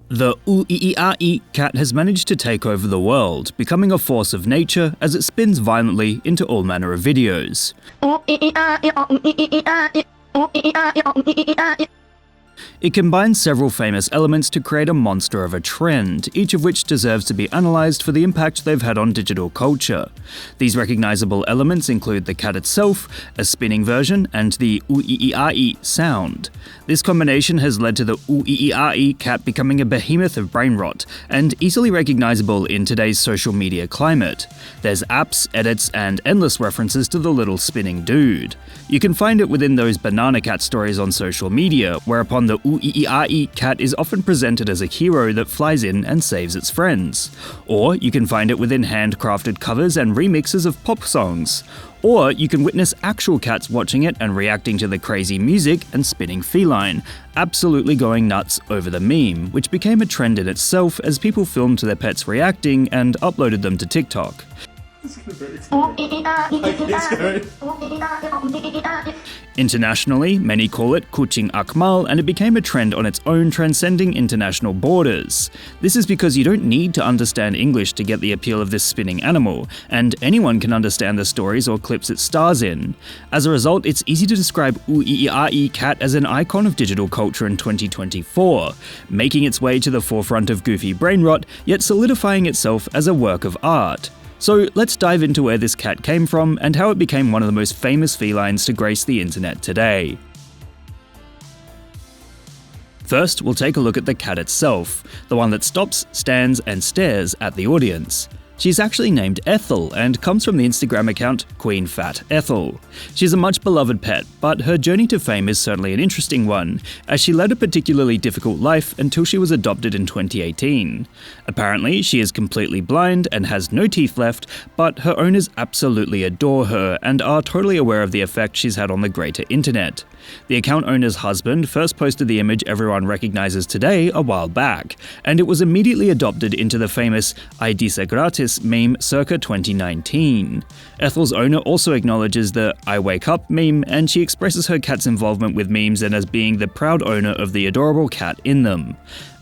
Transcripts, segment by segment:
The Uu-ii-a-i cat has managed to take over the world, becoming a force of nature as it spins violently into all manner of videos. It combines several famous elements to create a monster of a trend, each of which deserves to be analysed for the impact they've had on digital culture. These recognisable elements include the cat itself, a spinning version, and the uu-ii-a-i sound. This combination has led to the uu-ii-a-i cat becoming a behemoth of brain rot, and easily recognisable in today's social media climate. There's apps, edits, and endless references to the little spinning dude. You can find it within those banana cat stories on social media, whereupon the uu-ii-a-i cat is often presented as a hero that flies in and saves its friends. Or you can find it within handcrafted covers and remixes of pop songs. Or you can witness actual cats watching it and reacting to the crazy music and spinning feline, absolutely going nuts over the meme, which became a trend in itself as people filmed their pets reacting and uploaded them to TikTok. Internationally, many call it Kucing Akmal, and it became a trend on its own, transcending international borders. This is because you don't need to understand English to get the appeal of this spinning animal, and anyone can understand the stories or clips it stars in. As a result, it's easy to describe Uu-ii-a-i cat as an icon of digital culture in 2024, making its way to the forefront of goofy brain rot, yet solidifying itself as a work of art. So let's dive into where this cat came from and how it became one of the most famous felines to grace the internet today. First, we'll take a look at the cat itself, the one that stops, stands, and stares at the audience. She's actually named Ethel and comes from the Instagram account Queen Fat Ethel. She's a much beloved pet, but her journey to fame is certainly an interesting one, as she led a particularly difficult life until she was adopted in 2018. Apparently, she is completely blind and has no teeth left, but her owners absolutely adore her and are totally aware of the effect she's had on the greater internet. The account owner's husband first posted the image everyone recognizes today a while back, and it was immediately adopted into the famous "I disse gratis" meme circa 2019. Ethel's owner also acknowledges the "I wake up" meme, and she expresses her cat's involvement with memes and as being the proud owner of the adorable cat in them.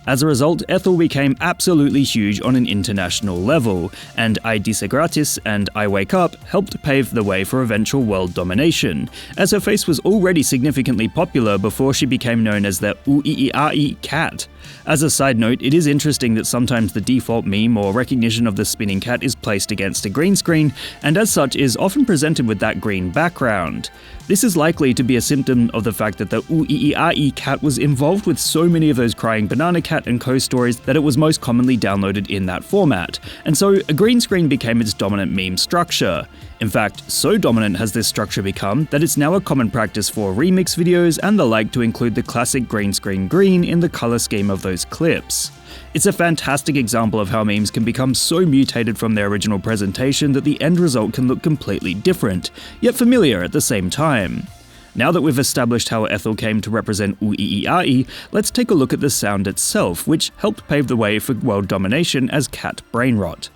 As a result, Ethel became absolutely huge on an international level, and I disse gratis and I wake up helped pave the way for eventual world domination, as her face was already significantly popular before she became known as the Uu-ii-a-i cat. As a side note, it is interesting that sometimes the default meme or recognition of the spinning cat is placed against a green screen, and as such is often presented with that green background. This is likely to be a symptom of the fact that the Uu-ii-a-i cat was involved with so many of those crying banana cat and co stories that it was most commonly downloaded in that format, and so a green screen became its dominant meme structure. In fact, so dominant has this structure become that it's now a common practice for remix videos and the like to include the classic green screen green in the color scheme of those clips. It's a fantastic example of how memes can become so mutated from their original presentation that the end result can look completely different, yet familiar at the same time. Now that we've established how Ethel came to represent Uu-ii-a-i, let's take a look at the sound itself, which helped pave the way for world domination as cat brain rot.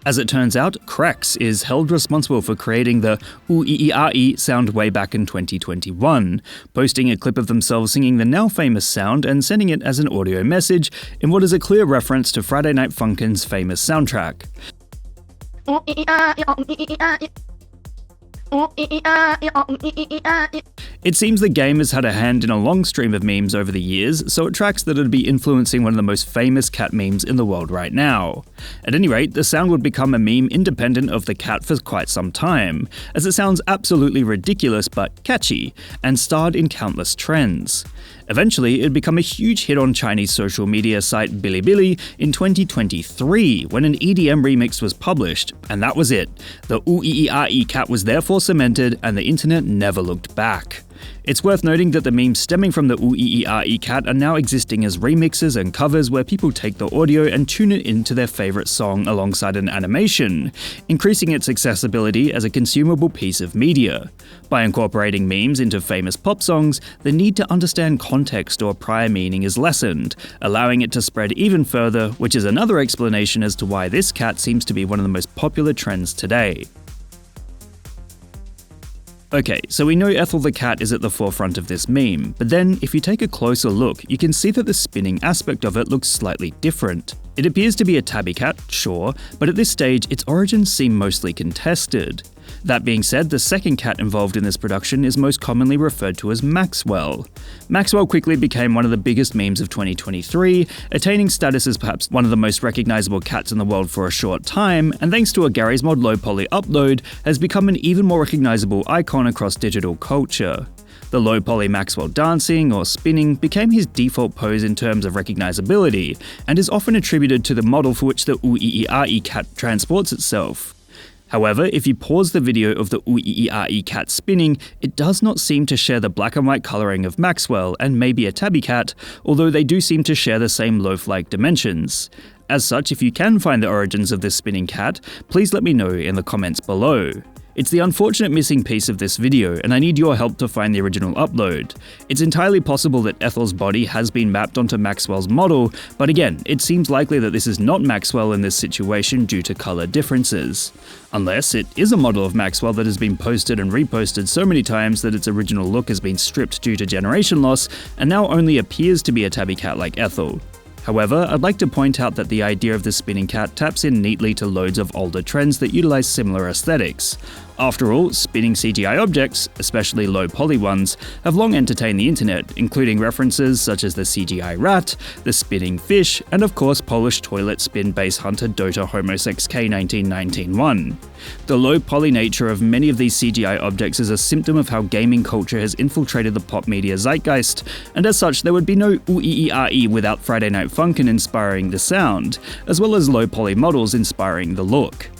As it turns out, Krex is held responsible for creating the Uu-ii-a-i sound way back in 2021, posting a clip of themselves singing the now famous sound and sending it as an audio message in what is a clear reference to Friday Night Funkin's famous soundtrack. It seems the game has had a hand in a long stream of memes over the years, so it tracks that it'd be influencing one of the most famous cat memes in the world right now. At any rate, the sound would become a meme independent of the cat for quite some time, as it sounds absolutely ridiculous but catchy, and starred in countless trends. Eventually, it'd become a huge hit on Chinese social media site Bilibili in 2023 when an EDM remix was published, and that was it. The Uu-ii-a-i cat was therefore cemented, and the internet never looked back. It's worth noting that the memes stemming from the Uu-ii-a-i cat are now existing as remixes and covers where people take the audio and tune it into their favorite song alongside an animation, increasing its accessibility as a consumable piece of media. By incorporating memes into famous pop songs, the need to understand context or prior meaning is lessened, allowing it to spread even further, which is another explanation as to why this cat seems to be one of the most popular trends today. Okay, so we know Ethel the cat is at the forefront of this meme, but then if you take a closer look, you can see that the spinning aspect of it looks slightly different. It appears to be a tabby cat, sure, but at this stage its origins seem mostly contested. That being said, the second cat involved in this production is most commonly referred to as Maxwell. Maxwell quickly became one of the biggest memes of 2023, attaining status as perhaps one of the most recognizable cats in the world for a short time, and thanks to a Garry's Mod low poly upload, has become an even more recognizable icon across digital culture. The low poly Maxwell dancing or spinning became his default pose in terms of recognizability, and is often attributed to the model for which the Ooeeee cat transports itself. However, if you pause the video of the Ooeeee cat spinning, it does not seem to share the black and white colouring of Maxwell and maybe a tabby cat, although they do seem to share the same loaf-like dimensions. As such, if you can find the origins of this spinning cat, please let me know in the comments below. It's the unfortunate missing piece of this video, and I need your help to find the original upload. It's entirely possible that Ethel's body has been mapped onto Maxwell's model, but again, it seems likely that this is not Maxwell in this situation due to colour differences. Unless it is a model of Maxwell that has been posted and reposted so many times that its original look has been stripped due to generation loss, and now only appears to be a tabby cat like Ethel. However, I'd like to point out that the idea of the spinning cat taps in neatly to loads of older trends that utilize similar aesthetics. After all, spinning CGI objects, especially low poly ones, have long entertained the internet, including references such as the CGI rat, the spinning fish, and of course Polish toilet spin base hunter Dota Homosex K1919-1. The low poly nature of many of these CGI objects is a symptom of how gaming culture has infiltrated the pop media zeitgeist, and as such there would be no Ooeeee without Friday Night Funkin' inspiring the sound, as well as low poly models inspiring the look.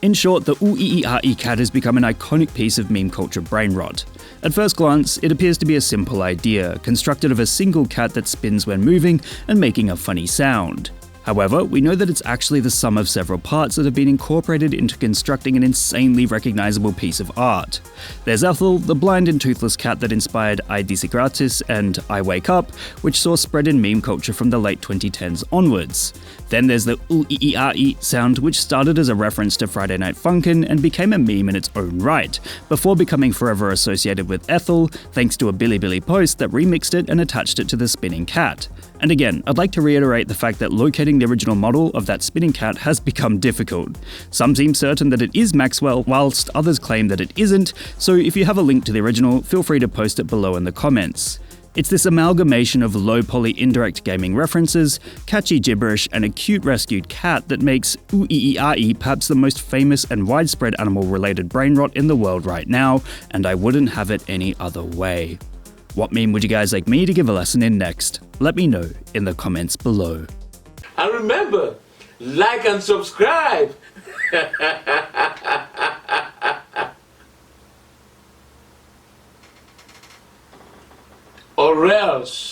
In short, the Ooeeee cat has become an iconic piece of meme culture brain rot. At first glance, it appears to be a simple idea, constructed of a single cat that spins when moving and making a funny sound. However, we know that it's actually the sum of several parts that have been incorporated into constructing an insanely recognizable piece of art. There's Ethel, the blind and toothless cat that inspired I Dice Gratis and I Wake Up, which saw spread in meme culture from the late 2010s onwards. Then there's the Ooeeee sound, which started as a reference to Friday Night Funkin' and became a meme in its own right, before becoming forever associated with Ethel, thanks to a Bilibili post that remixed it and attached it to the spinning cat. And again, I'd like to reiterate the fact that locating the original model of that spinning cat has become difficult. Some seem certain that it is Maxwell, whilst others claim that it isn't, so if you have a link to the original, feel free to post it below in the comments. It's this amalgamation of low-poly indirect gaming references, catchy gibberish, and a cute rescued cat that makes Ooeeee perhaps the most famous and widespread animal-related brain rot in the world right now, and I wouldn't have it any other way. What meme would you guys like me to give a lesson in next? Let me know in the comments below. And remember, like and subscribe! Or else.